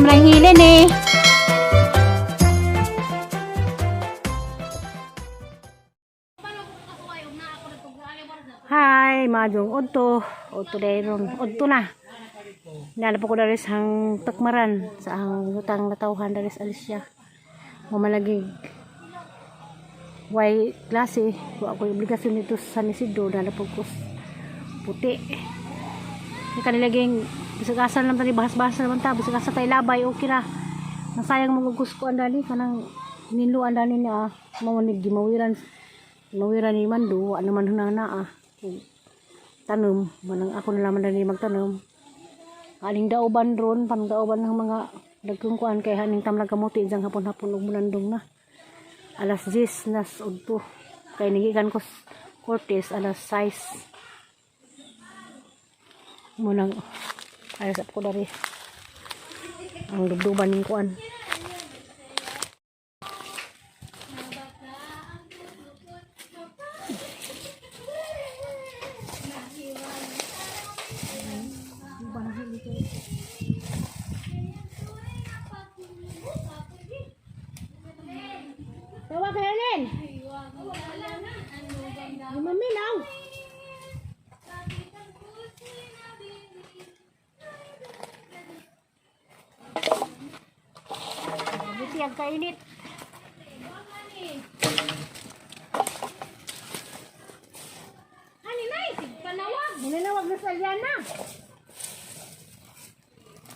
lang hilin eh. Hi, majong Udto dayron. Udto na. Nalap ko dari sang Takmaran sa ang lutang natawhan dari sa Alicia. Mamalagig. Way klase, wa ko obligasyon nito sa San Isidro nalap ko puti. Ni kanilaging bisag-asa lang tani bahas-bahas naman ta, bisag-asa tay labay okay ra. Nasayang magugus ko andali kanang niluan dani niya mamunig di mawiran ni Mando, ano man hunana tanom manang ako na lamang dali magtanom. Aling daoban ron, pandaoban ng mga dagkong kuan kay haning tamlag kamuti jang hapon-hapon ug mulandong na. Alas 10 nas udto. Kay nigikan ko Cortez alas 6. Munang ayos ko dari. Ang dubduban ning kuan. Tawag ka Helen. Di mamilaw. Buti ang kainit. Ani nay, panawag. Mananawag na sa Liana.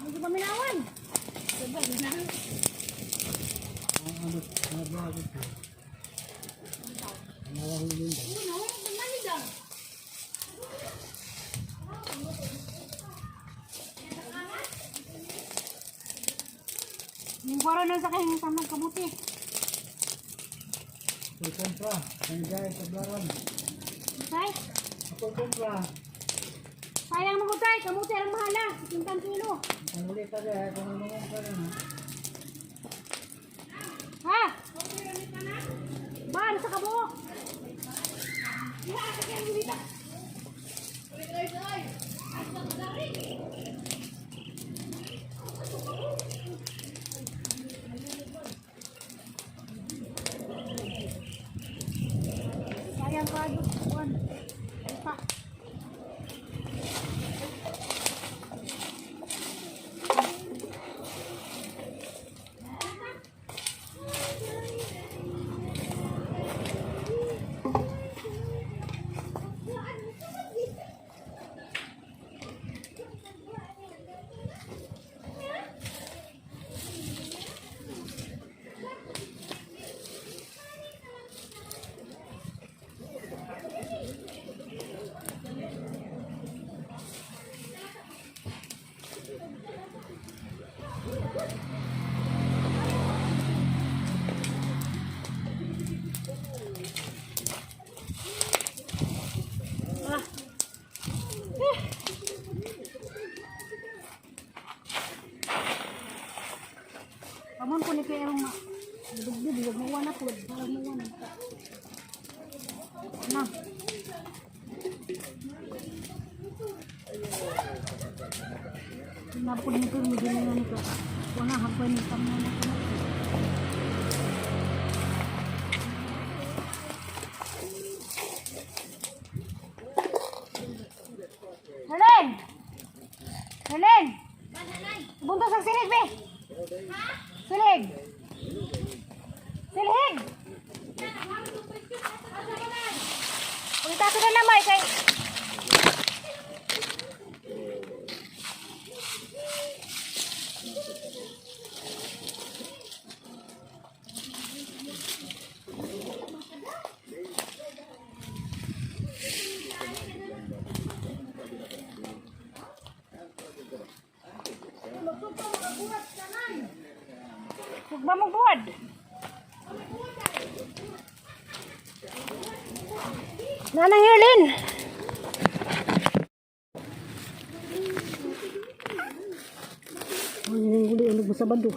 Hindi paminawan. Sabag na. Yung kwaro na sa kayong tamang kabuti. Ako kompra. Ang gaya sa blaran. Okay? Ako kompra. Sayang mo ko tayo. Kamuti ang mahala. 50 kilo. Ang ulit ka dyan. Kung ano naman ka na. Ha? Bar sa kabuok. Sayang ka doon. Pa. Kamun ko ni kaya yung dugdug, huwag mo wana po, parang mo wana. Na. Napod nito, hindi na nito. Wana, hapon nito mo na ito. Helen! Helen! Buntos ang silig, be! Silig! Silig! Pagkita na naman kay... Huwag mo buwad. Nanang Helen. Oh, ini guli untuk sa bando.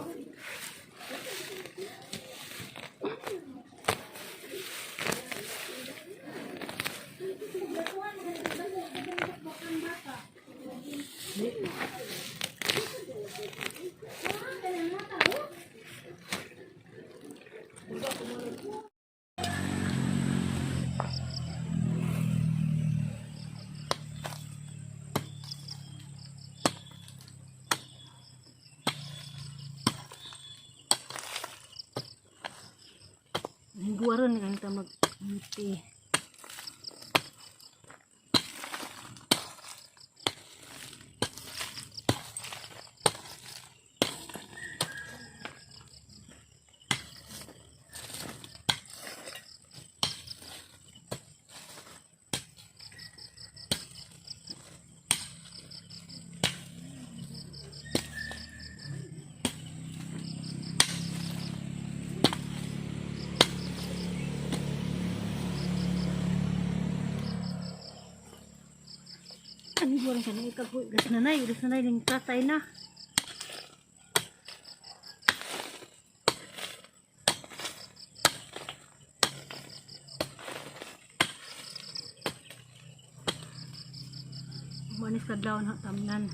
Guwaron ni kanita mag-muti. Ano buwan ka na ikapoy? Gas nanay ng tatay na. Manis kadlaw na tamnan.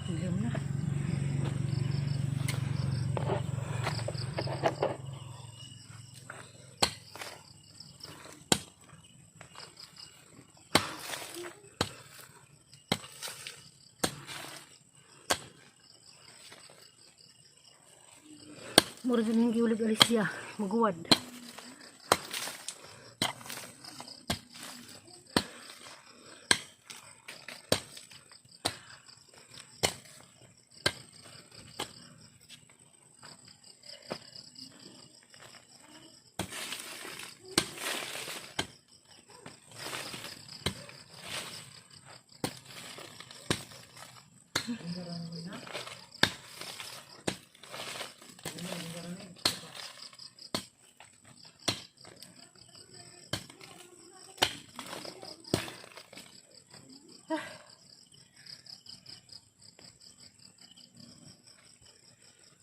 Ilum na. Mura din yung giulig alis siya. Maguwad.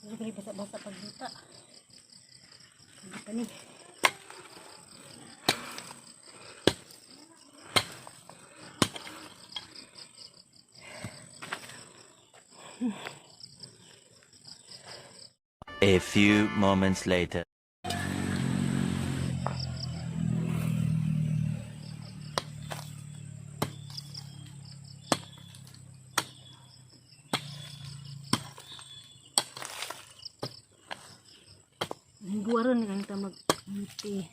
Hindi ko rin basa-basa pagdita. Hindi pa ni. A few moments later. Guwaron ni kanita mag-muti.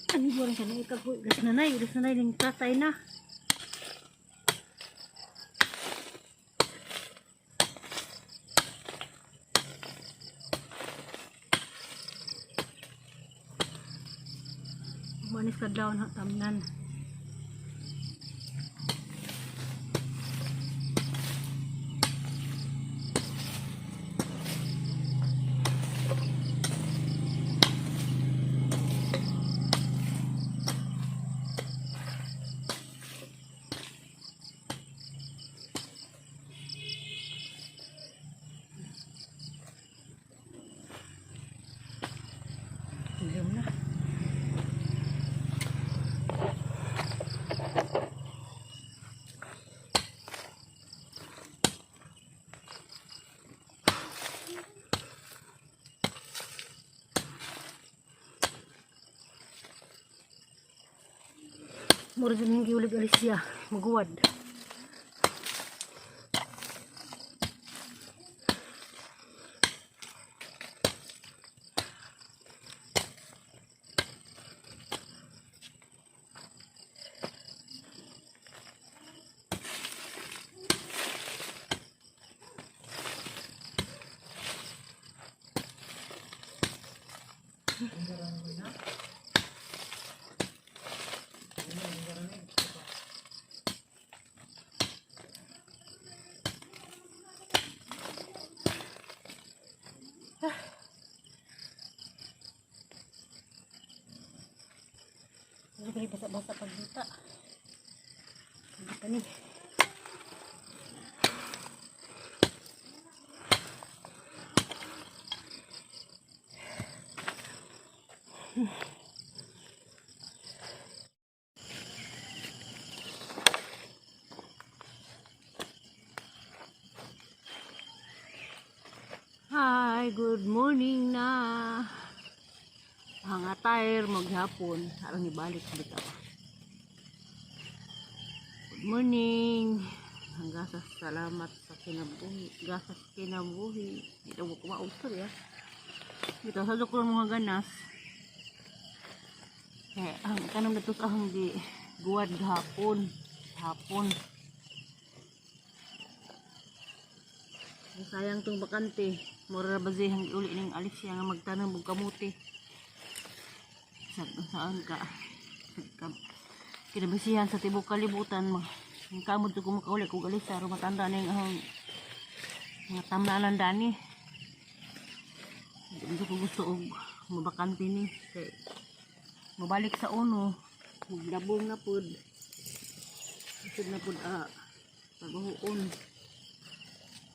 Ano buwan ka na ikapoy? Gas nanay ng tatay na. Manis kadlaw na tamnan. Ilum na. Mura din yung giulig alis siya. Maguwad. Hindi basa-basa pag dita. Hindi pa ni. Hi, good morning na. Hanga tire maghapon, arang ibalik bitaw. Good morning. Hangga sa salamat sa kinabuhi. Gasas kinabuhi. Dito ko kumausap ya. Dito sa doktor mga ganas. Kaya ang kanang datos ahang di guwad hapon. Hapon. Sayang tong bakante. Mura bazihang uli ning alis siya nga magtanong og kamuti. Saan ka? Kinabisihan sa tibok kalibutan mo. Ang kamod ko makauli kung alis sa matanda na yung mga tamnanan dani. Hindi ko gusto og mabakante ni. Kaya mabalik sa uno. Maglabong na pod. Isod na pod paghuon.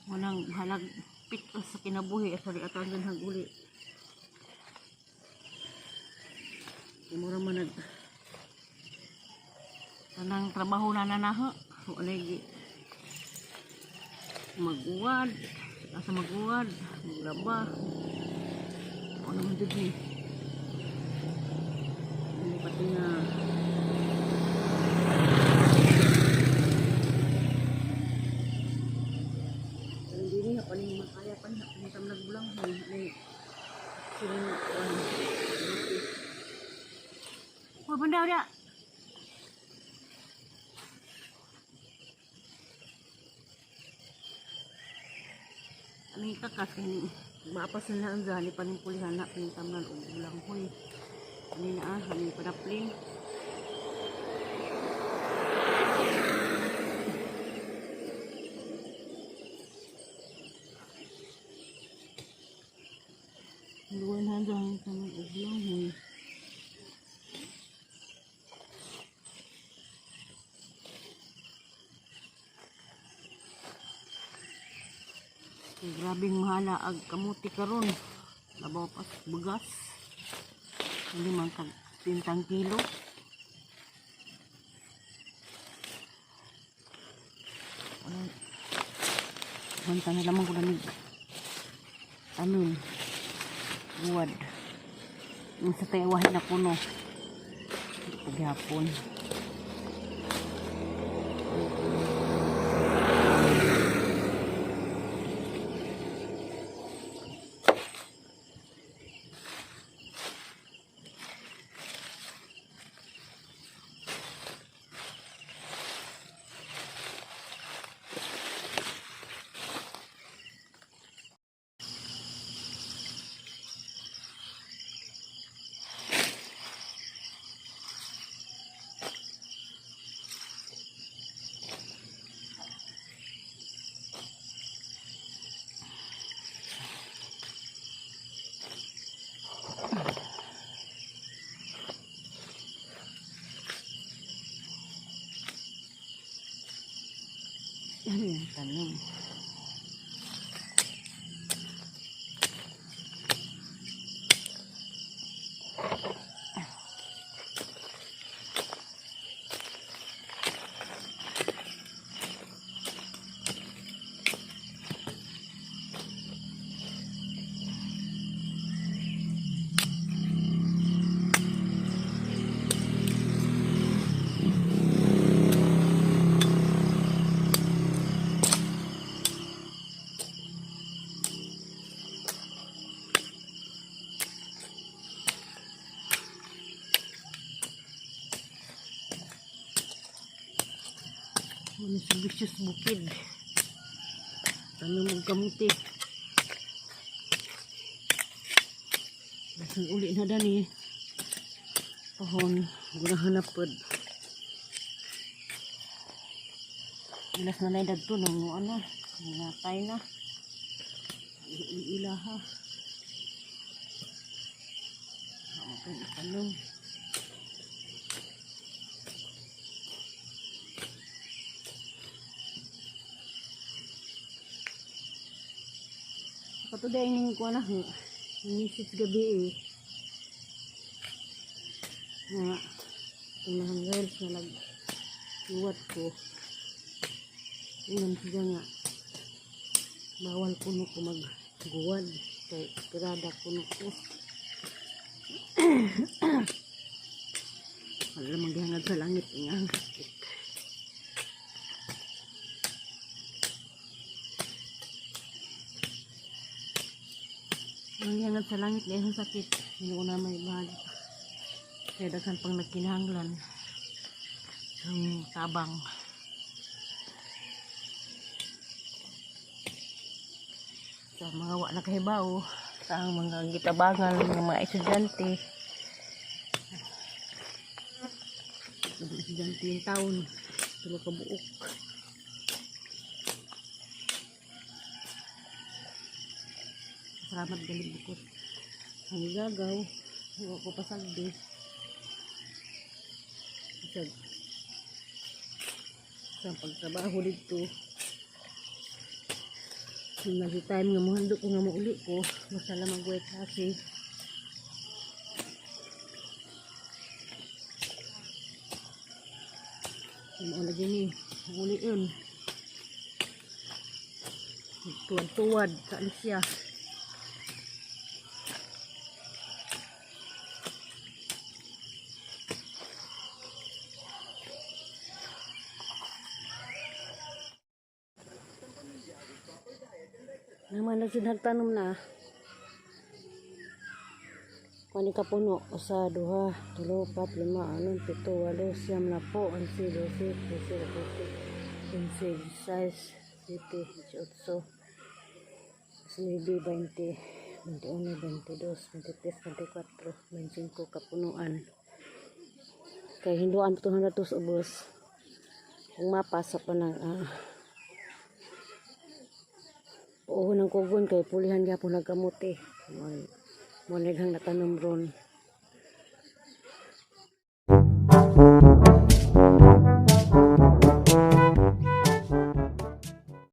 Munang halag pit sa kinabuhi at atan din hang uli. Mura man tanang trabaho na nanaha. Wala gi maguwad, asa maguwad, maglaba. Ano man jud ni. Ini pati na hindi na paling makaya pa na pintam nagbulang ay siling oh benda dia ani kakas ini maapas na ang zali paning pulihan na pintam na ulang hoy ani na ani padapling luwan hanggang sa ulang hoy. Grabing mahala ag kamuti karon. Labaw pas bugas. Hindi man tag 10 kilo. Banta na lamang ko lamig. Amin. Buwad. Yung sa tayawahin na puno. Paghapon. Yan yung tanong. Ano sa vicious bukid. Tanong mong kamuti. Basang uli na dani. Pohon. Gunahanap pod. Ilas na na dagto nang ano. Natay na. Ilaha. Okay, tanong. Patuday ning ko na misis gabi eh. Nga, unahan girls na nag-iwat ko. Ilan siya nga. Bawal kuno ko mag-guwad. Kaya pirada kuno ko. Wala maghangad sa langit. Ingang. Maghangad sa langit dahil sa sakit. Hindi ko na may balik. Kaya daghan pang nagkinahanglan ang tabang. Sa mga wala kahibaw, sa mga gitabangan ng mga estudyante. Mga estudyante yung taon, tulo ka buok. Salamat galing bukot. Ang gagaw, huwag ko pasagdi. Sa pagtrabaho dito yung nag-time nga muhandok ko nga mauli ko masala mag-wait kasi yung lagi ni uli yun tuwad-tuwad sa alisya. Naman na sinagtanom na. Kani ka puno. Usa, duha, tulo, pat, lima, anon, pito, walo, siyam na po. 11, 12, 13, 14, 15, 16, 17, 18, 19, 20, 21, 22, 23, 24, 25 kapunuan. Kaya hinduan ito na ito sa ubos. Kung mapasa pa ng ng kugon kay pulihan gyapon nagkamuti. Mo naghang natanom ron.